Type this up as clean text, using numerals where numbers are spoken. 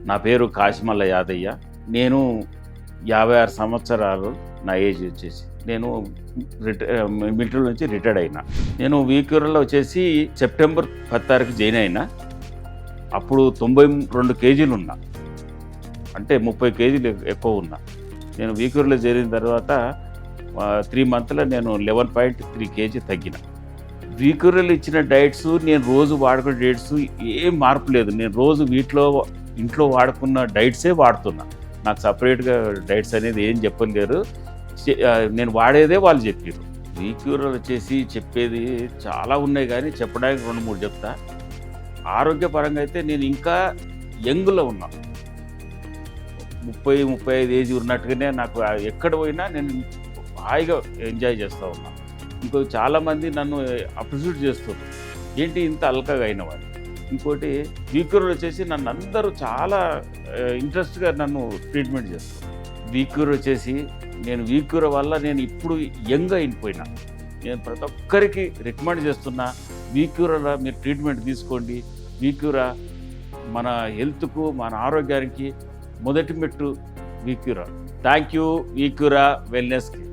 నా పేరు కాశిమల్ల యాదయ్య. నేను 56 సంవత్సరాలు నా ఏజ్ వచ్చేసి. నేను మిలిటరీ నుంచి రిటైర్డ్ అయినా. నేను వీక్యూర్లో వచ్చేసి సెప్టెంబర్ 16కి జాయిన్ అయినా. అప్పుడు 92 కేజీలు ఉన్నా, అంటే 30 కేజీలు ఎక్కువ ఉన్నా. నేను వీక్యూర్లో చేరిన తర్వాత 3 మంత్లో నేను 11.3 కేజీ తగ్గిన. వీక్యూర్లో ఇచ్చిన డైట్స్, నేను రోజు వాడుకునే డైట్స్ ఏం మార్పు లేదు. నేను రోజు ఇంట్లో వాడుకున్న డైట్సే వాడుతున్నా. నాకు సపరేట్గా డైట్స్ అనేది ఏం చెప్పలేరు. నేను వాడేదే వాళ్ళు చెప్పారు. వీక్యూర్లో వచ్చేసి చెప్పేది చాలా ఉన్నాయి, కానీ చెప్పడానికి 2-3 చెప్తా. ఆరోగ్యపరంగా అయితే నేను ఇంకా యంగ్లో ఉన్నా. 30-35 ఏజ్ ఉన్నట్టుగానే నాకు ఎక్కడ పోయినా నేను హాయిగా ఎంజాయ్ చేస్తూ ఉన్నా. ఇంకో చాలామంది నన్ను అప్రిషియేట్ చేస్తారు, ఏంటి ఇంత అల్కగా అయినవాడు. ఇంకోటి వీక్యూర్లో వచ్చేసి నన్ను అందరూ చాలా ఇంట్రెస్ట్గా నన్ను ట్రీట్మెంట్ చేస్తారు. వీక్యూర్ వచ్చేసి నేను వీక్యూర్ వల్ల నేను ఇప్పుడు యంగ్ అయిపోయినా. నేను ప్రతి ఒక్కరికి రికమెండ్ చేస్తున్నా, వీక్యూర్లో మీరు ట్రీట్మెంట్ తీసుకోండి. వీక్యూర్ మన హెల్త్కు, మన ఆరోగ్యానికి మొదటి మెట్టు వీక్యూర్. Thank you వీక్యూర్ వెల్నెస్కి.